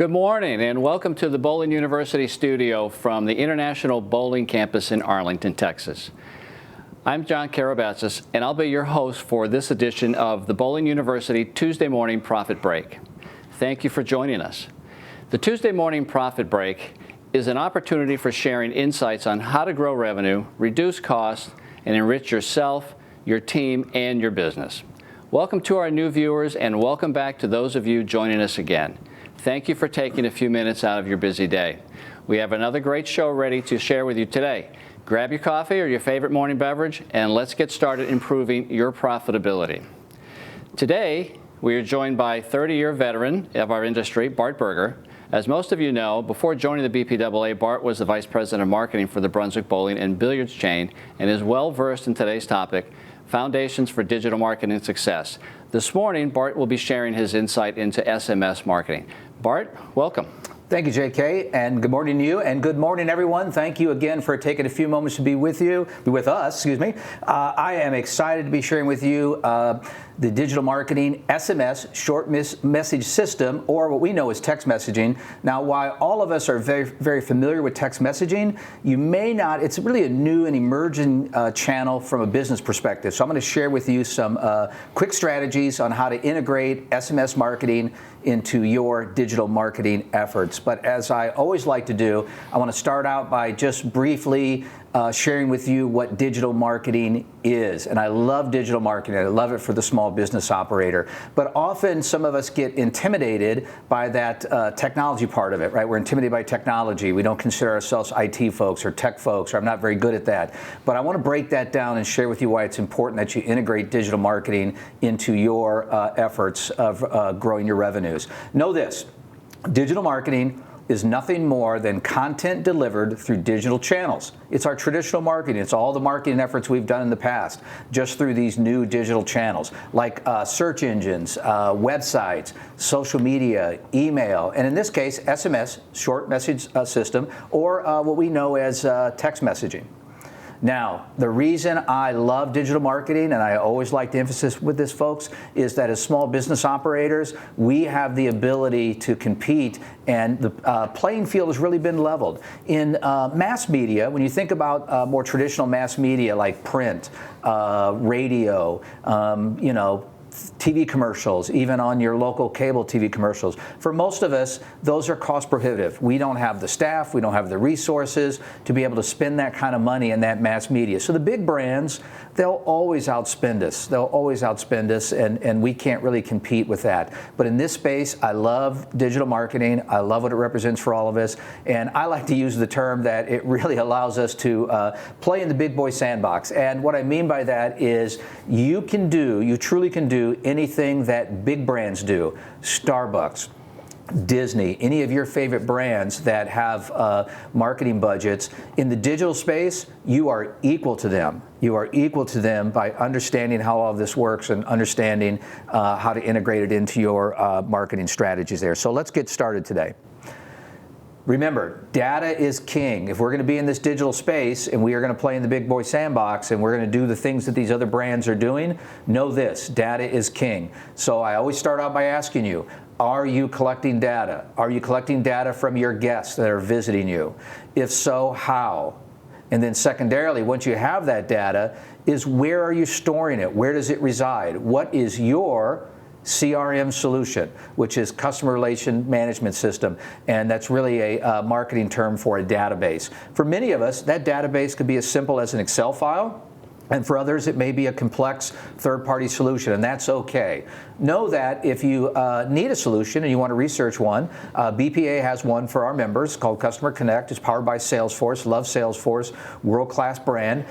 Good morning and welcome to the Bowling University studio from the International Bowling Campus in Arlington, Texas. I'm John Karabatsis and I'll be your host for this edition of the Bowling University Tuesday Morning Profit Break. Thank you for joining us. The Tuesday Morning Profit Break is an opportunity for sharing insights on how to grow revenue, reduce costs, and enrich yourself, your team, and your business. Welcome to our new viewers and welcome back to those of you joining us again. Thank you for taking a few minutes out of your busy day. We have another great show ready to share with you today. Grab your coffee or your favorite morning beverage and let's get started improving your profitability. Today, we are joined by 30-year veteran of our industry, Bart Berger. As most of you know, before joining the BPAA, Bart was the Vice President of Marketing for the Brunswick Bowling and Billiards chain and is well versed in today's topic, Foundations for Digital Marketing Success. This morning, Bart will be sharing his insight into SMS marketing. Bart, welcome. Thank you, JK, and good morning to you, and good morning, everyone. Thank you again for taking a few moments to be with us. I am excited to be sharing with you the digital marketing SMS short message system, or what we know as text messaging. Now, while all of us are very familiar with text messaging, you may not. It's really a new and emerging channel from a business perspective. So I'm going to share with you some quick strategies on how to integrate SMS marketing into your digital marketing efforts. But as I always like to do, I want to start out by just briefly sharing with you what digital marketing is. And I love digital marketing. I love it for the small business operator. But often some of us get intimidated by that technology part of it, right? We're intimidated by technology. We don't consider ourselves IT folks or tech folks, or I'm not very good at that. But I want to break that down and share with you why it's important that you integrate digital marketing into your efforts of growing your revenues. Know this, digital marketing is nothing more than content delivered through digital channels. It's our traditional marketing. It's all the marketing efforts we've done in the past, just through these new digital channels, like search engines, websites, social media, email, and in this case, SMS, short message system, or what we know as text messaging. Now, the reason I love digital marketing, and I always like to emphasize with this, folks, is that as small business operators, we have the ability to compete, and the playing field has really been leveled. In mass media, when you think about more traditional mass media like print, radio, TV commercials, even on your local cable TV commercials. For most of us, those are cost prohibitive. We don't have the staff, we don't have the resources to be able to spend that kind of money in that mass media. So the big brands, they'll always outspend us. They'll always outspend us, and we can't really compete with that. But in this space, I love digital marketing. I love what it represents for all of us. And I like to use the term that it really allows us to play in the big boy sandbox. And what I mean by that is you truly can do anything that big brands do. Starbucks, Disney, any of your favorite brands that have marketing budgets. In the digital space, you are equal to them. You are equal to them by understanding how all of this works and understanding how to integrate it into your marketing strategies there. So let's get started today. Remember, data is king. If we're going to be in this digital space and we are going to play in the big boy sandbox and we're going to do the things that these other brands are doing, know this, data is king. So I always start out by asking you, are you collecting data? Are you collecting data from your guests that are visiting you? If so, how? And then secondarily, once you have that data, is where are you storing it? Where does it reside? What is your CRM solution, which is customer relation management system, and that's really a marketing term for a database. For many of us, that database could be as simple as an Excel file, and for others, it may be a complex third-party solution, and that's okay. Know that if you need a solution and you want to research one, BPA has one for our members called Customer Connect. It's powered by Salesforce. Love Salesforce, world-class brand.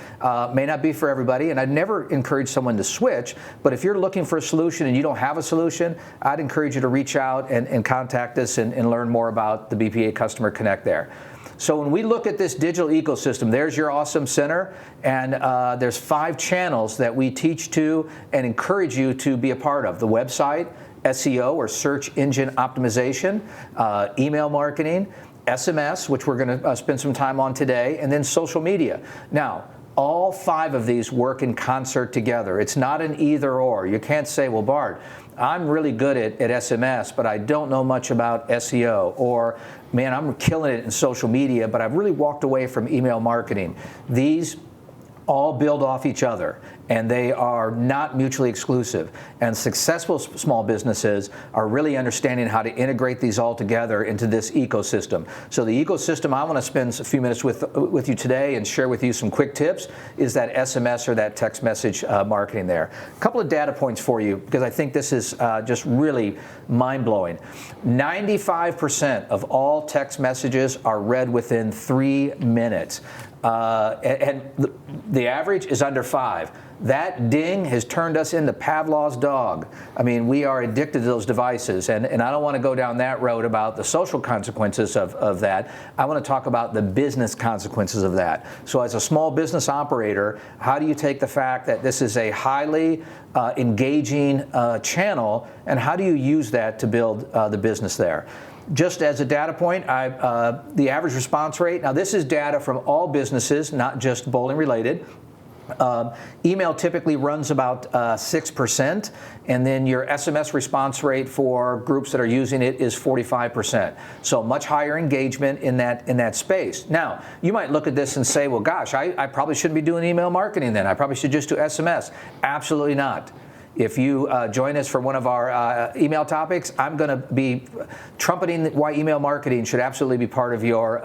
May not be for everybody, and I'd never encourage someone to switch, but if you're looking for a solution and you don't have a solution, I'd encourage you to reach out and contact us and learn more about the BPA Customer Connect there. So when we look at this digital ecosystem, there's your awesome center, and there's 5 channels that we teach to and encourage you to be a part of. The website, SEO or search engine optimization, email marketing, SMS, which we're going to spend some time on today, and then social media. Now, all 5 of these work in concert together. It's not an either or. You can't say, well, Bart, I'm really good at SMS, but I don't know much about SEO, or man, I'm killing it in social media, but I've really walked away from email marketing. These all build off each other, and they are not mutually exclusive. And successful small businesses are really understanding how to integrate these all together into this ecosystem. So the ecosystem I want to spend a few minutes with you today and share with you some quick tips is that SMS or that text message marketing there. A couple of data points for you, because I think this is just really mind-blowing. 95% of all text messages are read within 3 minutes. And the average is under 5. That ding has turned us into Pavlov's dog. I mean, we are addicted to those devices, and I don't want to go down that road about the social consequences of that. I want to talk about the business consequences of that. So as a small business operator, how do you take the fact that this is a highly engaging channel, and how do you use that to build the business there? Just as a data point, the average response rate, now this is data from all businesses, not just bowling related. Email typically runs about 6%, and then your SMS response rate for groups that are using it is 45%. So much higher engagement in that space. Now, you might look at this and say, well, gosh, I probably shouldn't be doing email marketing then. I probably should just do SMS. Absolutely not. If you join us for one of our email topics, I'm going to be trumpeting why email marketing should absolutely be part of your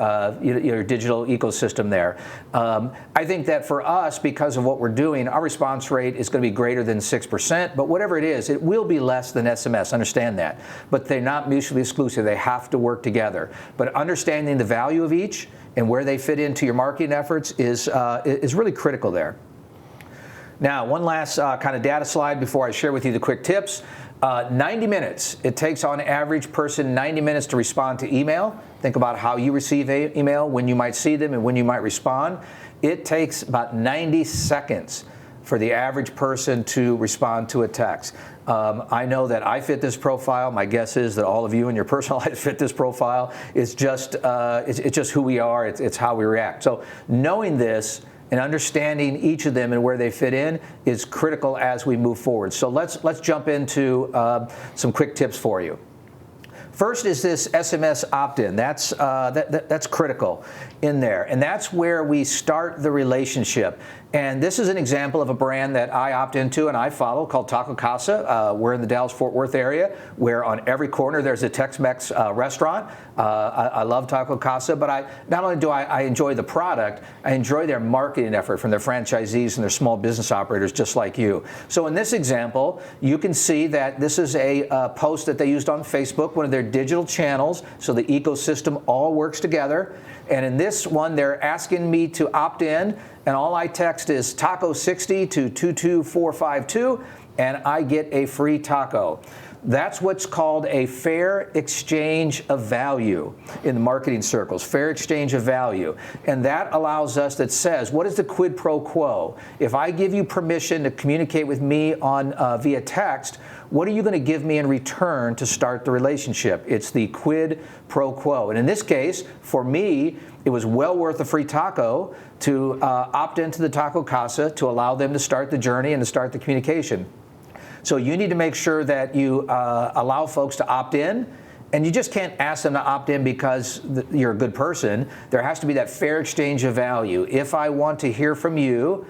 digital ecosystem there. I think that for us, because of what we're doing, our response rate is going to be greater than 6%, but whatever it is, it will be less than SMS, understand that. But they're not mutually exclusive, they have to work together. But understanding the value of each and where they fit into your marketing efforts is really critical there. Now, one last kind of data slide before I share with you the quick tips. 90 minutes. It takes on average person 90 minutes to respond to email. Think about how you receive email, when you might see them, and when you might respond. It takes about 90 seconds for the average person to respond to a text. I know that I fit this profile. My guess is that all of you in your personal life fit this profile. It's just who we are. It's how we react. So knowing this and understanding each of them and where they fit in is critical as we move forward. So let's jump into some quick tips for you. First is this SMS opt-in. That's critical in there, and that's where we start the relationship. And this is an example of a brand that I opt into and I follow called Taco Casa. We're in the Dallas-Fort Worth area, where on every corner there's a Tex-Mex restaurant. I love Taco Casa, but not only do I enjoy the product, I enjoy their marketing effort from their franchisees and their small business operators just like you. So in this example, you can see that this is a post that they used on Facebook, one of their digital channels, so the ecosystem all works together. And in this one, they're asking me to opt in, and all I text is taco 60 to 22452, and I get a free taco. That's what's called a fair exchange of value in the marketing circles, fair exchange of value. And that allows us, that says, what is the quid pro quo? If I give you permission to communicate with me on via text, what are you going to give me in return to start the relationship? It's the quid pro quo. And in this case, for me, it was well worth a free taco to opt into the Taco Casa to allow them to start the journey and to start the communication. So you need to make sure that you allow folks to opt in, and you just can't ask them to opt in because you're a good person. There has to be that fair exchange of value. If I want to hear from you,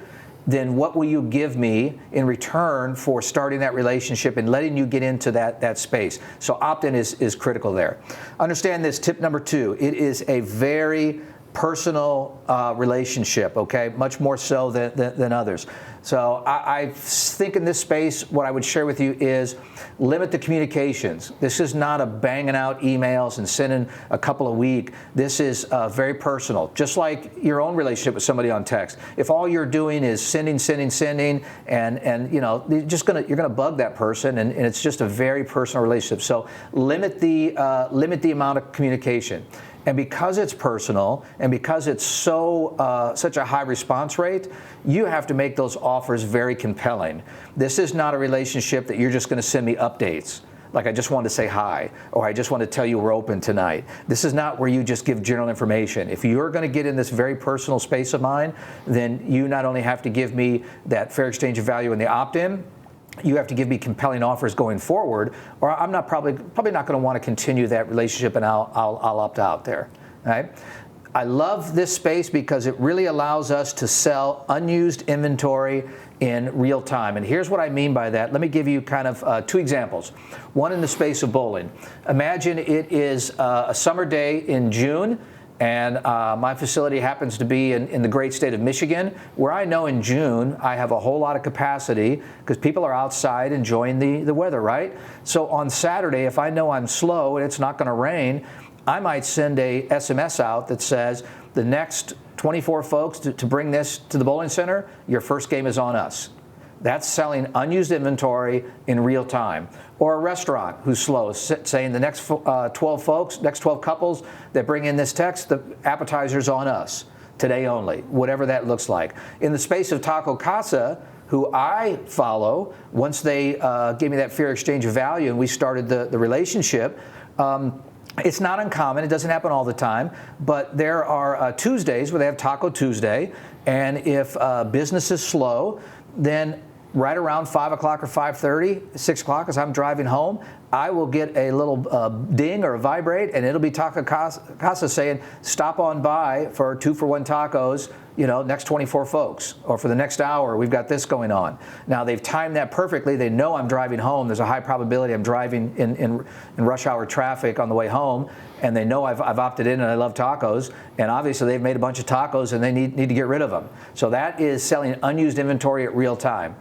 then what will you give me in return for starting that relationship and letting you get into that space? So opt-in is critical there. Understand this, tip number 2, it is a very personal relationship, okay? Much more so than others. So I think in this space, what I would share with you is limit the communications. This is not a banging out emails and sending a couple a week. This is very personal, just like your own relationship with somebody on text. If all you're doing is sending, and you know, you're gonna bug that person, and it's just a very personal relationship. So limit the amount of communication. And because it's personal, and because it's such a high response rate, you have to make those offers very compelling. This is not a relationship that you're just going to send me updates, like I just wanted to say hi, or I just want to tell you we're open tonight. This is not where you just give general information. If you're going to get in this very personal space of mine, then you not only have to give me that fair exchange of value in the opt-in, you have to give me compelling offers going forward, or I'm not probably not going to want to continue that relationship, and I'll opt out there. Right? I love this space because it really allows us to sell unused inventory in real time. And here's what I mean by that. Let me give you kind of two examples. One in the space of bowling. Imagine it is a summer day in June, and my facility happens to be in the great state of Michigan, where I know in June I have a whole lot of capacity because people are outside enjoying the weather, right? So on Saturday, if I know I'm slow and it's not going to rain, I might send a SMS out that says, the next 24 folks to bring this to the bowling center, your first game is on us. That's selling unused inventory in real time. Or a restaurant who's slow, saying the next 12 folks, next 12 couples that bring in this text, the appetizer's on us, today only, whatever that looks like. In the space of Taco Casa, who I follow, once they gave me that fair exchange of value and we started the relationship, it's not uncommon. It doesn't happen all the time, but there are Tuesdays where they have Taco Tuesday, and if business is slow, then right around 5 o'clock or 5:30, 6 o'clock, as I'm driving home, I will get a little ding or a vibrate, and it'll be Taco Casa saying, stop on by for 2-for-1 tacos, next 24 folks, or for the next hour, we've got this going on. Now, they've timed that perfectly. They know I'm driving home. There's a high probability I'm driving in rush hour traffic on the way home, and they know I've opted in and I love tacos, and obviously they've made a bunch of tacos and they need to get rid of them. So that is selling unused inventory at real time.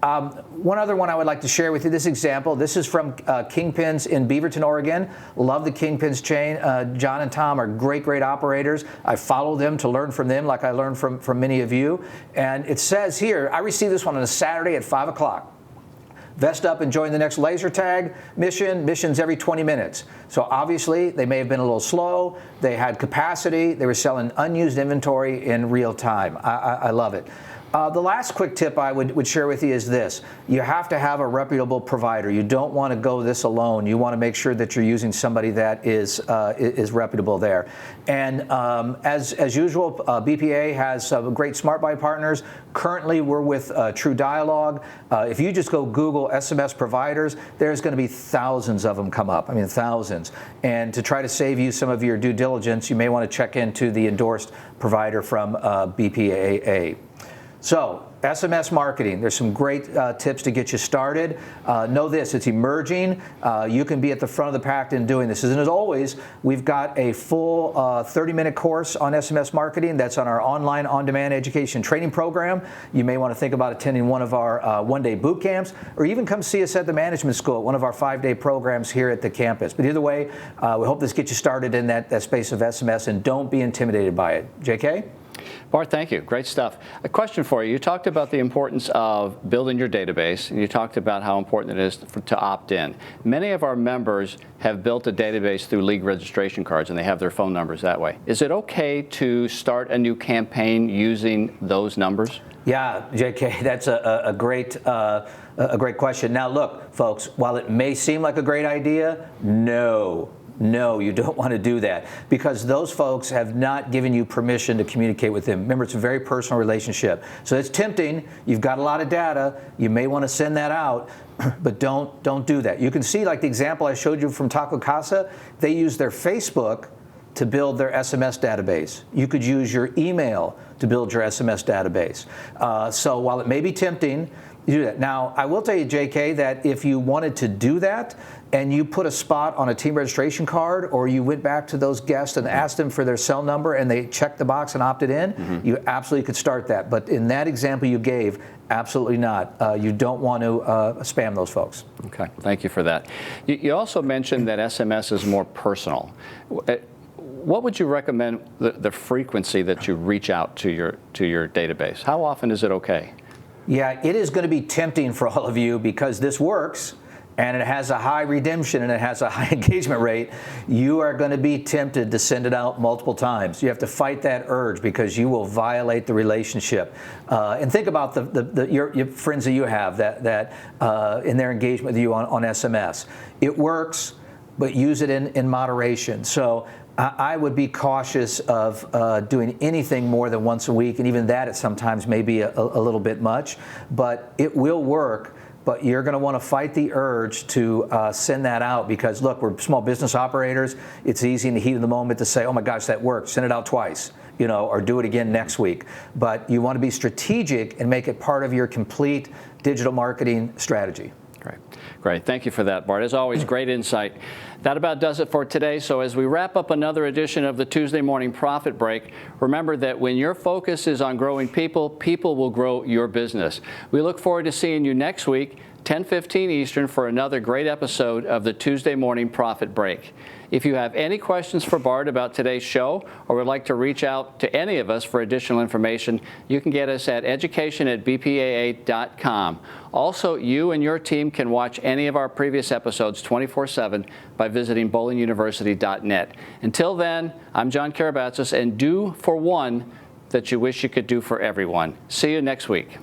One other one I would like to share with you, this example. This is from Kingpins in Beaverton, Oregon. Love the Kingpins chain. John and Tom are great operators. I follow them to learn from them like I learned from many of you. And it says here, I received this one on a Saturday at 5 o'clock. Vest up and join the next laser tag mission. Missions every 20 minutes. So obviously, they may have been a little slow. They had capacity. They were selling unused inventory in real time. I love it. The last quick tip I would share with you is this. You have to have a reputable provider. You don't want to go this alone. You want to make sure that you're using somebody that is reputable there. And as usual, BPA has some great smart buy partners. Currently, we're with True Dialogue. If you just go Google SMS providers, there's going to be thousands of them come up. I mean, thousands. And to try to save you some of your due diligence, you may want to check into the endorsed provider from BPAA. So, SMS marketing, there's some great tips to get you started. Know this, it's emerging. You can be at the front of the pack in doing this. And as always, we've got a full 30-minute course on SMS marketing that's on our online on-demand education training program. You may want to think about attending one of our one-day boot camps, or even come see us at the management school at one of our 5-day programs here at the campus. But either way, we hope this gets you started in that space of SMS, and don't be intimidated by it. JK? Bart, thank you. Great stuff. A question for you. You talked about the importance of building your database, and you talked about how important it is to opt in. Many of our members have built a database through league registration cards, and they have their phone numbers that way. Is it okay to start a new campaign using those numbers? Yeah, JK, that's a great question. Now, look, folks, while it may seem like a great idea, no, you don't want to do that, because those folks have not given you permission to communicate with them. Remember, it's a very personal relationship. So it's tempting. You've got a lot of data. You may want to send that out, but don't do that. You can see, like the example I showed you from Taco Casa, they use their Facebook to build their SMS database. You could use your email to build your SMS database. So while it may be tempting, you do that. Now, I will tell you, JK, that if you wanted to do that and you put a spot on a team registration card, or you went back to those guests and asked them for their cell number and they checked the box and opted in, you absolutely could start that. But in that example you gave, absolutely not. You don't want to spam those folks. Okay, thank you for that. You also mentioned that SMS is more personal. What would you recommend the frequency that you reach out to your database? How often is it okay? Yeah, it is going to be tempting for all of you, because this works and it has a high redemption and it has a high engagement rate. You are going to be tempted to send it out multiple times. You have to fight that urge, because you will violate the relationship. And think about your friends that you have that in their engagement with you on SMS. It works, but use it in moderation. So I would be cautious of doing anything more than once a week, and even that at sometimes may be a little bit much, but it will work. but you're going to want to fight the urge to send that out because, look, we're small business operators. It's easy in the heat of the moment to say, oh my gosh, that worked. Send it out twice, or do it again next week. But you want to be strategic and make it part of your complete digital marketing strategy. Great. Thank you for that, Bart. As always, great insight. That about does it for today. So as we wrap up another edition of the Tuesday Morning Profit Break, remember that when your focus is on growing people, people will grow your business. We look forward to seeing you next week, 10:15 Eastern, for another great episode of the Tuesday Morning Profit Break. If you have any questions for Bart about today's show or would like to reach out to any of us for additional information, you can get us at education@bpaa.com. Also, you and your team can watch any of our previous episodes 24/7 by visiting bowlinguniversity.net. Until then, I'm John Karabatsis, and do for one that you wish you could do for everyone. See you next week.